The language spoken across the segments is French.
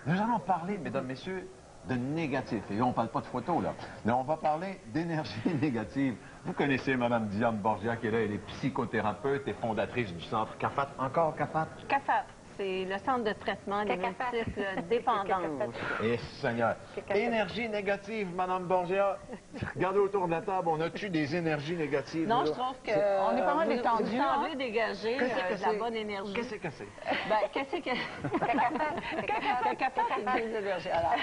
Nous allons parler, mesdames, messieurs, de négatif. Et là, on ne parle pas de photos, là. Mais on va parler d'énergie négative. Vous connaissez Mme Diane Borgia, qui est là, elle est psychothérapeute et fondatrice du centre CAFAT. Encore CAFAT? CAFAT, c'est le centre de traitement des multiples dépendances. Et Seigneur. Énergie négative, Mme Borgia. Regardez autour de la table, on a-tu des énergies négatives? Non, là? je trouve que on est pas mal détendu. Vous semblez dégager de la bonne énergie. Qu'est-ce que c'est? Ben, qu'est-ce que... CAFAT, c'est des énergies. Alors,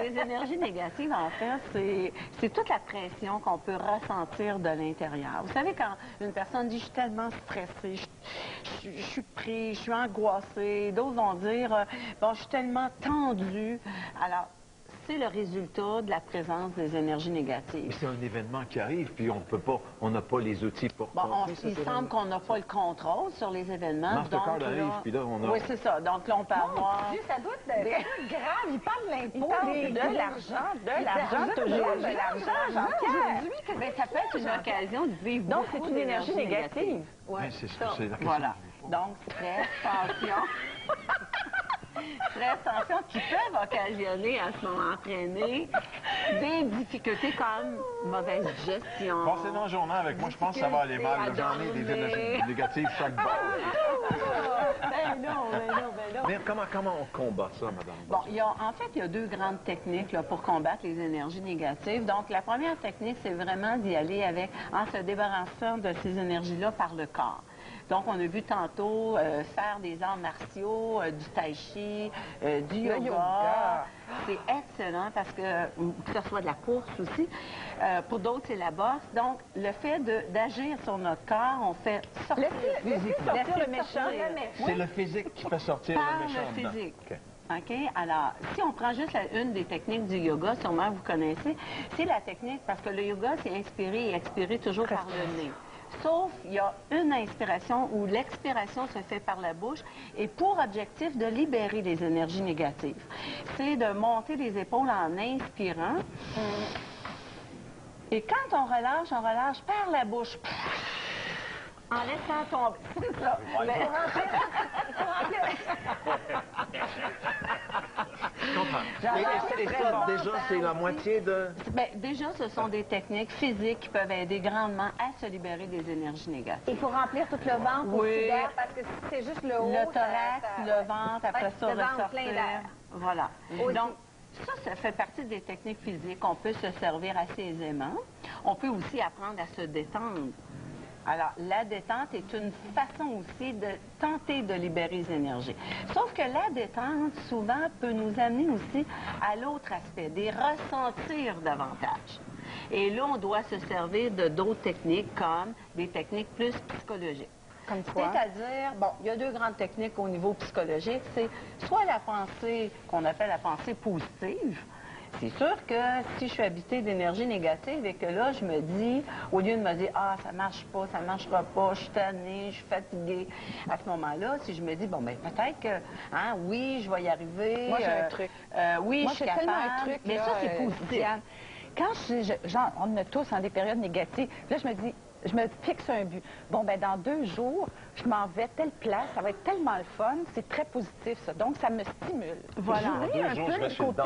les énergies négatives, en fait, c'est toute la pression qu'on peut ressentir de l'intérieur. Vous savez, quand une personne dit « je suis tellement stressée, je suis pris, je suis angoissée », d'autres vont dire « bon, je suis tellement tendue ». Alors, c'est le résultat de la présence des énergies négatives. C'est un événement qui arrive, puis on n'a pas les outils pour contrer cet il événement. semble qu'on n'a pas le contrôle sur les événements. Mastercard arrive, puis là, on a... Oui, c'est ça. Donc là, on peut avoir... Ça doit être grave. Il parle de l'impôt. De l'argent, toujours. De l'argent, Jean-Pierre. Mais ça peut être une occasion de vivre Donc, beaucoup c'est une énergie négative. Oui, c'est ça, c'est la question. Voilà. Donc, stress, tension... Stress, tension qui peuvent occasionner, à ce moment entraîner, des difficultés comme mauvaise gestion. Passez dans le journal avec moi, je pense que ça va aller mal. J'en ai des énergies négatives chaque jour. Ben non. Mais comment on combat ça, madame? Bon, en fait, il y a deux grandes techniques là, pour combattre les énergies négatives. Donc, la première technique, c'est vraiment d'y aller en se débarrassant de ces énergies-là par le corps. Donc, on a vu tantôt faire des arts martiaux, du tai chi, du yoga. C'est excellent parce que ce soit de la course aussi. Pour d'autres, c'est la bosse. Donc, le fait d'agir sur notre corps, on fait sortir le méchant. C'est le physique qui fait sortir par le méchant. le physique. Okay. OK? Alors, si on prend juste une des techniques du yoga, sûrement vous connaissez, c'est la technique, parce que le yoga, c'est inspirer et expirer toujours par le nez. Sauf, il y a une inspiration où l'expiration se fait par la bouche et pour objectif de libérer les énergies négatives. C'est de monter les épaules en inspirant. Et quand on relâche par la bouche. En laissant tomber. C'est ça. Je comprends. Et ça, déjà, c'est la moitié de... Bien, déjà, ce sont des techniques physiques qui peuvent aider grandement à se libérer des énergies négatives. Il faut remplir tout le ventre aussi d'air, parce que si c'est juste le haut... Le thorax, le ventre, après ça, le ventre ressortir. plein d'air. Voilà. Donc, ça fait partie des techniques physiques. On peut se servir assez aisément. On peut aussi apprendre à se détendre. Alors, la détente est une façon aussi de tenter de libérer les énergies. Sauf que la détente, souvent, peut nous amener aussi à l'autre aspect, des ressentir davantage. Et là, on doit se servir de d'autres techniques, comme des techniques plus psychologiques. Comme quoi? C'est-à-dire, bon, il y a deux grandes techniques au niveau psychologique. C'est soit la pensée qu'on appelle la pensée positive. C'est sûr que si je suis habitée d'énergie négative et que là, je me dis, au lieu de me dire, ah, ça marche pas, ça marchera pas, je suis tannée, je suis fatiguée, à ce moment-là, si je me dis, bon, ben peut-être que, hein, oui, je vais y arriver. Moi, j'ai un truc. Oui, moi, je suis j'ai tellement capable. un truc, mais là, ça, c'est positif. Diane, quand on a tous des périodes négatives, là, je me dis, je me fixe un but. Bon, ben dans 2 jours, je m'en vais telle place, ça va être tellement le fun, c'est très positif, ça. Donc, ça me stimule. Voilà. J'oublie un peu le côté...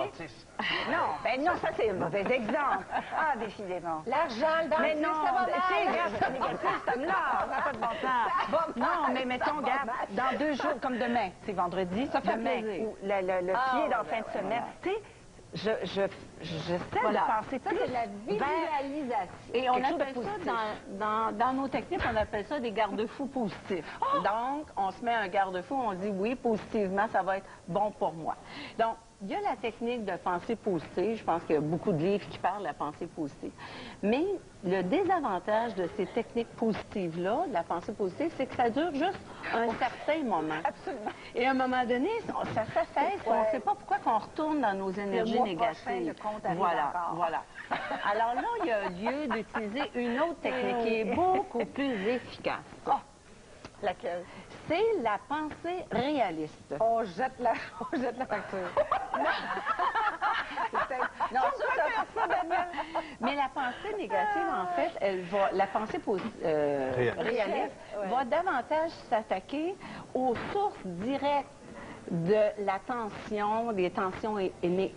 Non, ça, c'est un mauvais exemple. Ah, décidément. L'argent, le dentiste, Mais non, ça va mal. tu sais, regarde, c'est négatif, cet homme-là, ça n'a pas de bon sens. Non, mais mettons, regarde, dans 2 jours, comme demain, c'est vendredi, ça fait demain, ou le pied dans la fin de semaine, tu sais, j'essaie de penser ça, c'est de la visualisation. Et on appelle ça, dans nos techniques, on appelle ça des garde-fous positifs. Donc, on se met un garde-fou, on dit oui, positivement, ça va être bon pour moi. Donc, il y a la technique de pensée positive. Je pense qu'il y a beaucoup de livres qui parlent de la pensée positive. Mais le désavantage de ces techniques positives-là, de la pensée positive, c'est que ça dure juste un certain moment. Absolument. Et à un moment donné, ça s'affaisse. On ne sait pas pourquoi qu'on retourne dans nos énergies négatives. Le compte arrive voilà, encore. voilà. Alors là, il y a lieu d'utiliser une autre technique qui est beaucoup plus efficace. Laquelle? C'est la pensée réaliste. On jette la facture. Non, ça, mais la pensée négative, en fait, la pensée réaliste va davantage s'attaquer aux sources directes de la tension, des tensions et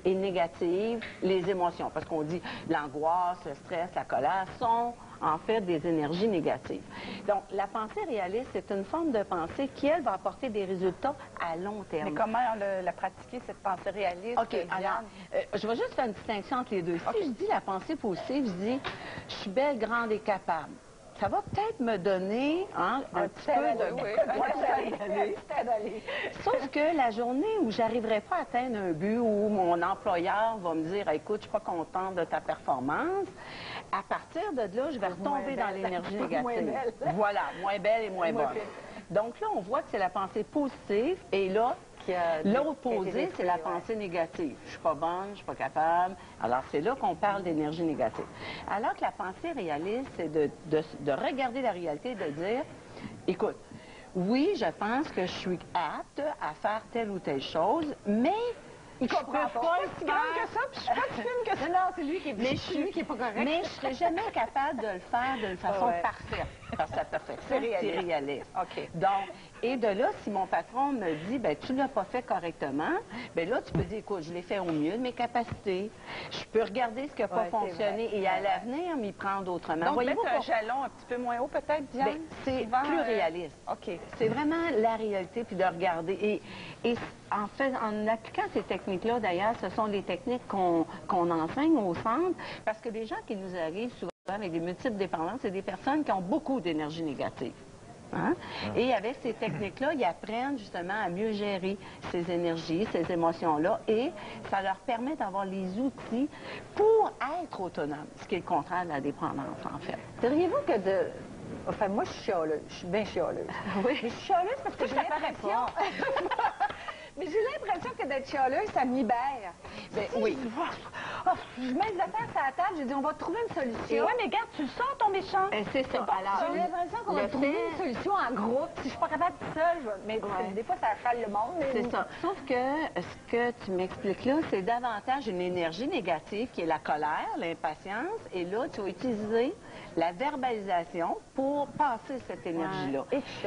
négatives, les émotions. Parce qu'on dit l'angoisse, le stress, la colère sont en fait des énergies négatives. Donc, la pensée réaliste, c'est une forme de pensée qui, elle, va apporter des résultats à long terme. Mais comment la pratiquer, cette pensée réaliste? OK, alors, je vais juste faire une distinction entre les deux. Si je dis la pensée positive, je dis « je suis belle, grande et capable ». Ça va peut-être me donner un petit peu de... Sauf que la journée où j'arriverai pas à atteindre un but, où mon employeur va me dire « écoute, je suis pas contente de ta performance », à partir de là, je vais retomber dans l'énergie négative. Voilà, moins belle et moins bonne. Donc là, on voit que c'est la pensée positive et là, l'opposé, c'est la pensée négative. Je suis pas bonne, je suis pas capable. Alors, c'est là qu'on parle d'énergie négative. Alors que la pensée réaliste, c'est de regarder la réalité et de dire, écoute, oui, je pense que je suis apte à faire telle ou telle chose, mais il comprend pas. Je suis grande que ça, puis je suis pas si fine que ça. Non, c'est lui qui est pas correct. Mais je serais jamais capable de le faire d'une façon parfaite. Parce que la perfection, c'est réaliste. OK. Donc, et de là, si mon patron me dit, ben tu l'as pas fait correctement, ben là, tu peux dire, écoute, je l'ai fait au mieux de mes capacités. Je peux regarder ce qui n'a pas fonctionné et à l'avenir, m'y prendre autrement. Donc, mettre un jalon un petit peu moins haut, peut-être, Diane? Ben, c'est plus réaliste. OK. C'est vraiment la réalité, puis de regarder. Et en fait, en appliquant ces techniques-là, d'ailleurs, ce sont les techniques qu'on enseigne au centre, parce que les gens qui nous arrivent souvent avec des multiples dépendances, c'est des personnes qui ont beaucoup d'énergie négative. Hein? Et avec ces techniques-là, ils apprennent justement à mieux gérer ces énergies, ces émotions-là, et ça leur permet d'avoir les outils pour être autonomes, ce qui est le contraire de la dépendance, en fait. Diriez-vous que de... Enfin, moi, je suis chialeuse. Je suis bien chialeuse. Oui. Mais je suis chialeuse parce que j'ai l'impression... Mais j'ai l'impression que d'être chialeuse, ça me libère. Ben, oui. Je mets les affaires sur la table, je dis, on va trouver une solution. Oui, mais regarde, tu le sors, ton méchant. C'est ça. Alors, j'ai l'impression qu'on va trouver une solution en groupe. Si je suis pas capable toute seule, mais des fois, ça achale le monde. C'est ça. Sauf que ce que tu m'expliques là, c'est davantage une énergie négative qui est la colère, l'impatience. Et là, tu vas utiliser la verbalisation pour passer cette énergie-là.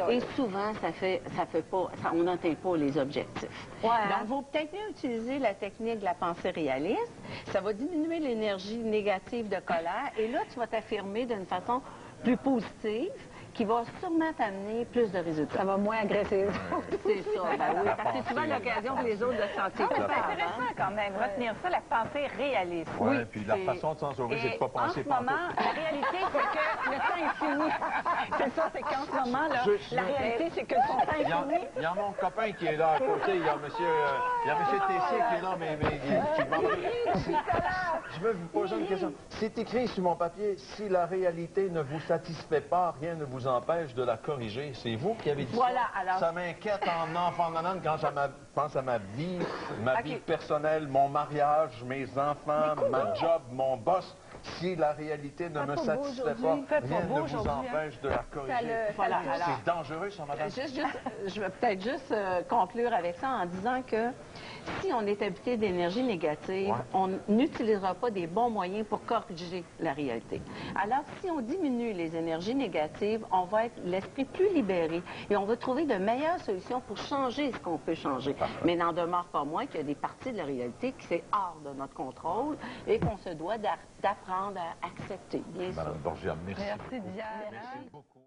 Et souvent, ça fait pas, on n'atteint pas les objectifs. Donc, il vaut peut-être mieux utiliser la technique de la pensée réaliste. Ça va diminuer l'énergie négative de colère. Et là, tu vas t'affirmer d'une façon plus positive qui va sûrement t'amener plus de résultats. Ça va moins agresser les autres. C'est ça, ben oui, parce que c'est souvent l'occasion pour les autres de se sentir c'est intéressant quand même, retenir ça, la pensée réaliste. Oui, puis la façon de s'en sauver, c'est de ne pas penser en ce moment, la réalité, c'est que le temps est fini. C'est ça, c'est qu'en ce moment, là, la réalité, c'est que son temps est fini. Il y a mon copain qui est là à côté, il y a monsieur Tessier qui est là, mais je veux vous poser une question. C'est écrit sur mon papier, si la réalité ne vous satisfait pas, rien ne vous empêche de la corriger. C'est vous qui avez dit ça. Alors... Ça m'inquiète en enfant d'année quand je pense à ma vie personnelle, mon mariage, mes enfants, ma job, mon boss. Si la réalité ne me satisfait pas, rien ne vous empêche de la corriger. C'est dangereux, ça, madame. Je vais peut-être juste conclure avec ça en disant que si on est habité d'énergie négative, on n'utilisera pas des bons moyens pour corriger la réalité. Alors, si on diminue les énergies négatives, on va être l'esprit plus libéré et on va trouver de meilleures solutions pour changer ce qu'on peut changer. Mais n'en demeure pas moins qu'il y a des parties de la réalité qui sont hors de notre contrôle et qu'on se doit d'apprendre à accepter, bien sûr. Madame Borgia, merci. Merci, Diane. Merci beaucoup.